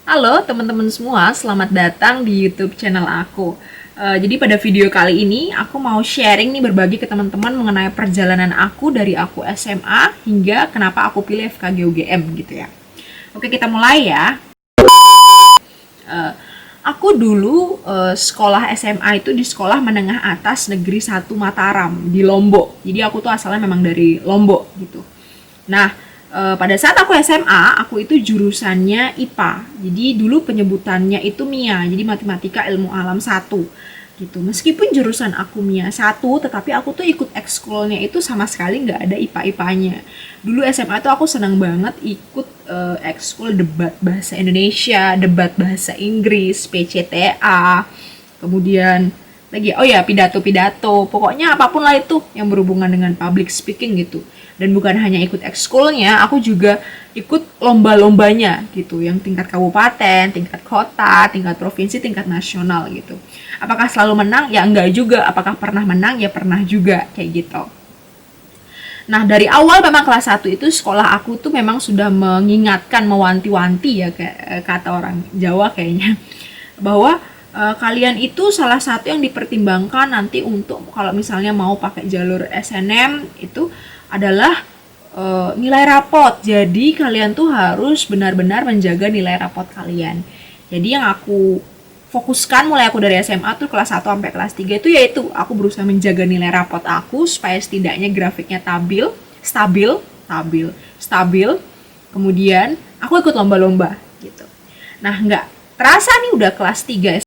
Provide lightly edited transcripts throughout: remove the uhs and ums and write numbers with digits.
Halo teman-teman semua, selamat datang di YouTube channel aku. Jadi pada video kali ini aku mau sharing nih, berbagi ke teman-teman mengenai perjalanan aku dari aku SMA hingga kenapa aku pilih FKG UGM gitu ya. Oke, kita mulai ya. Aku dulu sekolah SMA itu di Sekolah Menengah Atas Negeri 1 Mataram di Lombok. Jadi aku tuh asalnya memang dari Lombok gitu. Nah, pada saat aku SMA, aku itu jurusannya IPA. Jadi dulu penyebutannya itu MIA, jadi Matematika Ilmu Alam 1 gitu. Meskipun jurusan aku MIA 1, tetapi aku tuh ikut ekskulnya itu sama sekali nggak ada IPA-IPA-nya. Dulu SMA tuh aku senang banget ikut ekskul debat bahasa Indonesia, debat bahasa Inggris, PCTA, kemudian lagi oh ya pidato-pidato, pokoknya apapun lah itu yang berhubungan dengan public speaking gitu. Dan bukan hanya ikut ekskulnya, aku juga ikut lomba-lombanya gitu, yang tingkat kabupaten, tingkat kota, tingkat provinsi, tingkat nasional gitu. Apakah selalu menang? Ya enggak juga. Apakah pernah menang? Ya pernah juga, kayak gitu. Nah, dari awal memang kelas 1 itu sekolah aku tuh memang sudah mengingatkan, mewanti-wanti ya, kayak kata orang Jawa kayaknya, bahwa kalian itu salah satu yang dipertimbangkan nanti untuk kalau misalnya mau pakai jalur SNM itu adalah nilai rapot. Jadi kalian tuh harus benar-benar menjaga nilai rapot kalian. Jadi yang aku fokuskan mulai aku dari SMA tuh kelas 1 sampai kelas 3 itu yaitu aku berusaha menjaga nilai rapot aku supaya setidaknya grafiknya stabil, stabil, stabil. Kemudian aku ikut lomba-lomba gitu. Nah, nggak terasa nih udah kelas 3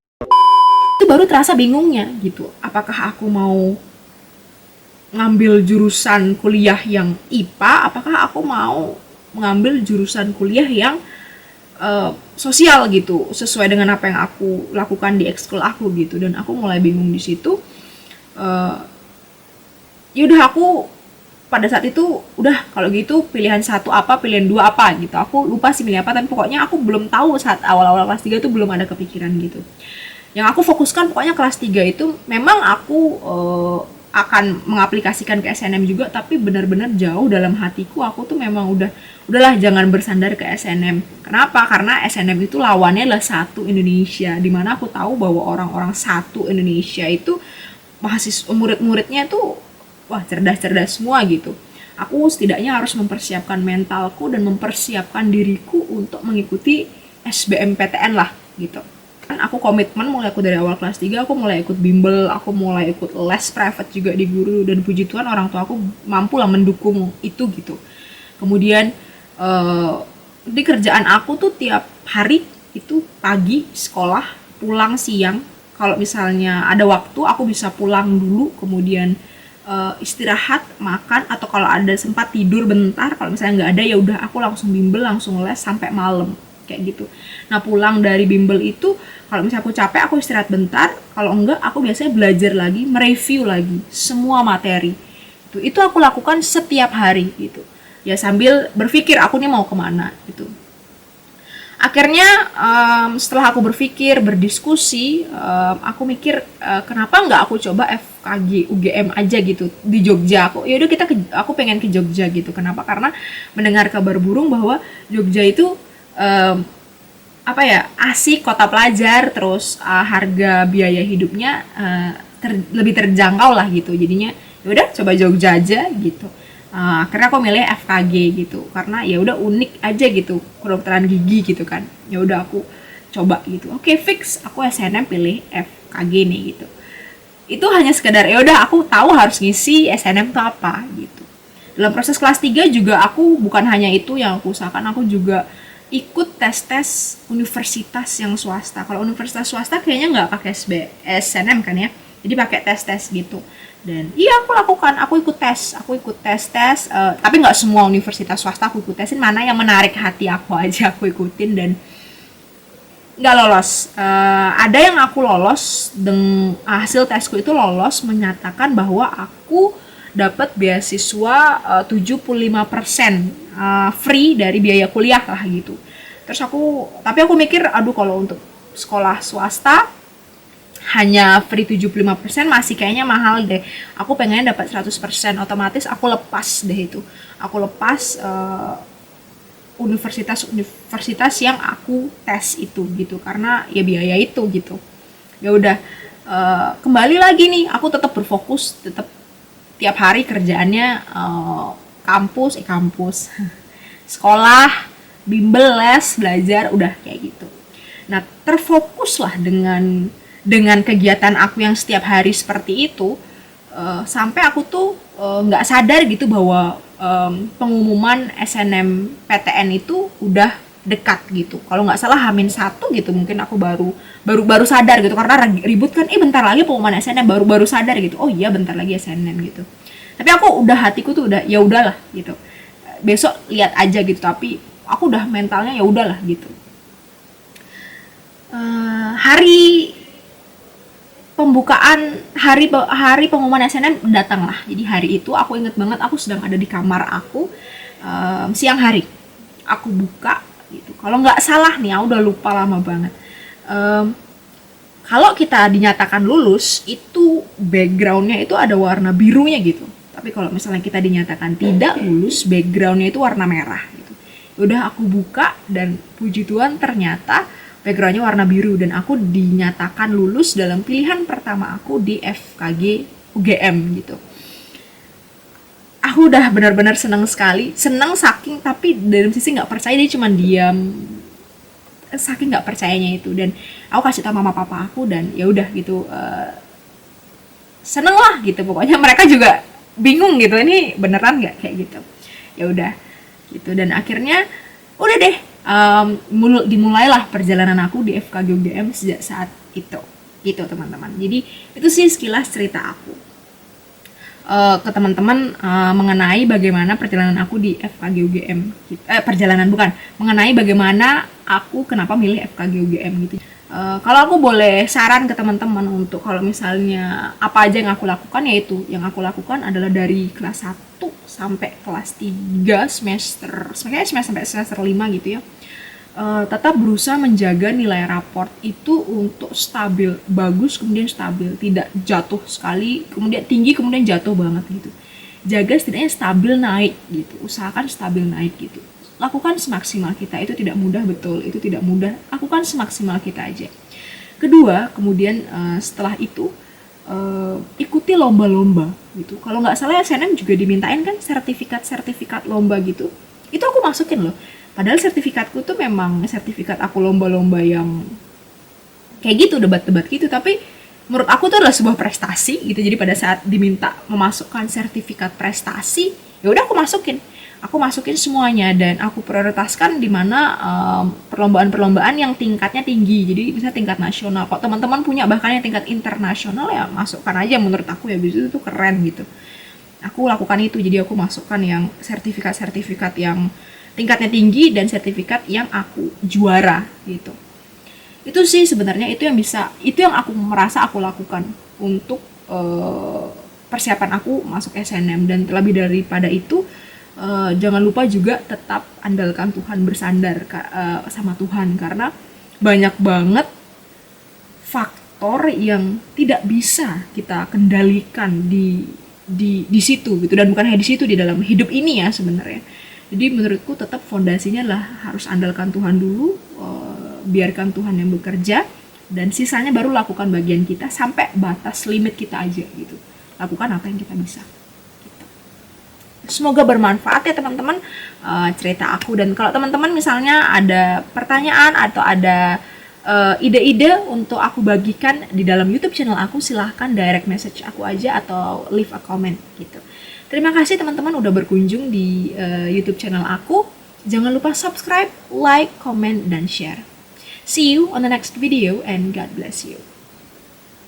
itu baru terasa bingungnya gitu. Apakah aku mau ngambil jurusan kuliah yang IPA, apakah aku mau mengambil jurusan kuliah yang sosial gitu, sesuai dengan apa yang aku lakukan di ekskul aku gitu. Dan aku mulai bingung di situ. Yaudah aku pada saat itu udah kalau gitu pilihan satu apa, pilihan dua apa gitu. Aku lupa sih milih apa, tapi pokoknya aku belum tahu saat awal-awal kelas 3 itu belum ada kepikiran gitu. Yang aku fokuskan pokoknya kelas 3 itu memang aku akan mengaplikasikan ke SNM juga, tapi benar-benar jauh dalam hatiku aku tuh memang udahlah jangan bersandar ke SNM. Kenapa? Karena SNM itu lawannya adalah satu Indonesia, dimana aku tahu bahwa orang-orang satu Indonesia itu mahasiswa murid-muridnya tuh wah cerdas-cerdas semua gitu. Aku setidaknya harus mempersiapkan mentalku dan mempersiapkan diriku untuk mengikuti SBMPTN lah gitu. Kan aku komitmen mulai aku dari awal kelas 3 aku mulai ikut bimbel, aku mulai ikut les private juga di guru, dan puji Tuhan orang tua aku mampu lah mendukung itu gitu. Kemudian di kerjaan aku tuh tiap hari itu pagi sekolah, pulang siang. Kalau misalnya ada waktu aku bisa pulang dulu, kemudian istirahat, makan, atau kalau ada sempat tidur bentar. Kalau misalnya nggak ada ya udah aku langsung bimbel, langsung les sampai malam kayak gitu. Nah, pulang dari bimbel itu kalau misalnya aku capek aku istirahat bentar, kalau enggak aku biasanya belajar lagi, mereview lagi semua materi. Itu aku lakukan setiap hari gitu. Ya sambil berpikir aku nih mau kemana gitu. Akhirnya setelah aku berpikir, berdiskusi, aku mikir kenapa nggak aku coba FKG UGM aja gitu di Jogja. Yaudah aku pengen ke Jogja gitu. Kenapa? Karena mendengar kabar burung bahwa Jogja itu apa ya, asik, kota pelajar, terus harga biaya hidupnya lebih terjangkau lah gitu. Jadinya yaudah coba Jogja aja gitu. Akhirnya aku milih FKG gitu karena ya udah unik aja gitu, kedokteran gigi gitu kan. Ya udah aku coba gitu. Oke, fix aku SNM pilih FKG nih gitu. Itu hanya sekedar ya udah aku tahu harus ngisi SNM tuh apa gitu. Dalam proses kelas 3 juga aku bukan hanya itu yang aku usahakan, aku juga ikut tes-tes universitas yang swasta. Kalau universitas swasta kayaknya nggak pakai SNM kan ya, jadi pakai tes-tes gitu. Dan iya aku lakukan, aku ikut tes, tapi nggak semua universitas swasta aku ikut tesin, mana yang menarik hati aku aja aku ikutin dan nggak lolos. Ada yang aku lolos, hasil tesku itu lolos, menyatakan bahwa aku dapat beasiswa 75% free dari biaya kuliah lah gitu. Terus tapi aku mikir, aduh kalau untuk sekolah swasta hanya free 75% masih kayaknya mahal deh. Aku pengennya dapat 100%, otomatis aku lepas deh itu. Aku lepas universitas yang aku tes itu gitu, karena ya biaya itu gitu. Ya udah, kembali lagi nih, aku tetap berfokus, tetap tiap hari kerjaannya kampus sekolah, bimbel, les, belajar, udah kayak gitu. Nah, terfokuslah dengan kegiatan aku yang setiap hari seperti itu, sampai aku tuh nggak sadar gitu bahwa pengumuman SNMPTN itu udah dekat gitu. Kalau nggak salah H-1 gitu, mungkin aku baru sadar gitu, karena ribut kan, bentar lagi pengumuman SNM, baru sadar gitu. Oh iya, bentar lagi SNM gitu. Tapi aku udah, hatiku tuh udah ya udahlah gitu. Besok lihat aja gitu, tapi aku udah mentalnya ya udahlah gitu. Hari pembukaan, hari pengumuman SNM datanglah. Jadi hari itu aku inget banget, aku sedang ada di kamar aku, siang hari. Aku buka gitu. Kalau nggak salah nih, aku udah lupa, lama banget. Kalau kita dinyatakan lulus, itu backgroundnya itu ada warna birunya gitu. Tapi kalau misalnya kita dinyatakan tidak lulus, backgroundnya itu warna merah gitu. Udah, aku buka dan puji Tuhan ternyata backgroundnya warna biru, dan aku dinyatakan lulus dalam pilihan pertama aku di FKG UGM gitu. Aku udah benar-benar senang sekali, senang saking, tapi dalam sisi nggak percaya, dia cuma diam saking nggak percayanya itu. Dan aku kasih tau mama papa aku, dan ya udah gitu, seneng lah gitu. Pokoknya mereka juga bingung gitu, ini beneran nggak kayak gitu. Ya udah gitu, dan akhirnya udah deh, dimulailah perjalanan aku di FKG UGM sejak saat itu gitu teman-teman. Jadi itu sih sekilas cerita aku ke teman-teman, mengenai bagaimana perjalanan aku di FKG UGM gitu. Mengenai bagaimana aku kenapa milih FKG UGM gitu. Kalau aku boleh saran ke teman-teman untuk kalau misalnya apa aja yang aku lakukan, yaitu yang aku lakukan adalah dari kelas 1 sampai kelas 3 sampai semester 5 gitu ya. Tetap berusaha menjaga nilai raport itu untuk stabil, bagus kemudian stabil, tidak jatuh sekali kemudian tinggi kemudian jatuh banget gitu. Jaga setidaknya stabil naik gitu, usahakan stabil naik gitu. Lakukan semaksimal kita, itu tidak mudah, betul, itu tidak mudah. Lakukan semaksimal kita aja. Kedua, kemudian setelah itu ikuti lomba-lomba gitu. Kalau nggak salah SNM juga dimintain kan sertifikat lomba gitu. Itu aku masukin loh. Padahal sertifikatku tuh memang sertifikat aku lomba-lomba yang kayak gitu, debat-debat gitu, tapi menurut aku tuh adalah sebuah prestasi gitu. Jadi pada saat diminta memasukkan sertifikat prestasi, ya udah aku masukin semuanya, dan aku prioritaskan di mana perlombaan-perlombaan yang tingkatnya tinggi. Jadi bisa tingkat nasional. Kok teman-teman punya bahkan yang tingkat internasional, ya masukkan aja, menurut aku ya itu tuh keren gitu. Aku lakukan itu, jadi aku masukkan yang sertifikat yang tingkatnya tinggi dan sertifikat yang aku juara gitu. Itu sih sebenarnya itu yang aku merasa aku lakukan untuk persiapan aku masuk SNM. Dan terlebih daripada itu, jangan lupa juga tetap andalkan Tuhan, bersandar sama Tuhan, karena banyak banget faktor yang tidak bisa kita kendalikan di situ gitu, dan bukan hanya di situ, di dalam hidup ini ya sebenarnya. Jadi menurutku tetap fondasinya lah harus andalkan Tuhan dulu, biarkan Tuhan yang bekerja, dan sisanya baru lakukan bagian kita sampai batas limit kita aja gitu. Lakukan apa yang kita bisa. Gitu. Semoga bermanfaat ya teman-teman cerita aku. Dan kalau teman-teman misalnya ada pertanyaan atau ada ide-ide untuk aku bagikan di dalam YouTube channel aku, silahkan direct message aku aja atau leave a comment gitu. Terima kasih teman-teman udah berkunjung di YouTube channel aku. Jangan lupa subscribe, like, comment, dan share. See you on the next video and God bless you.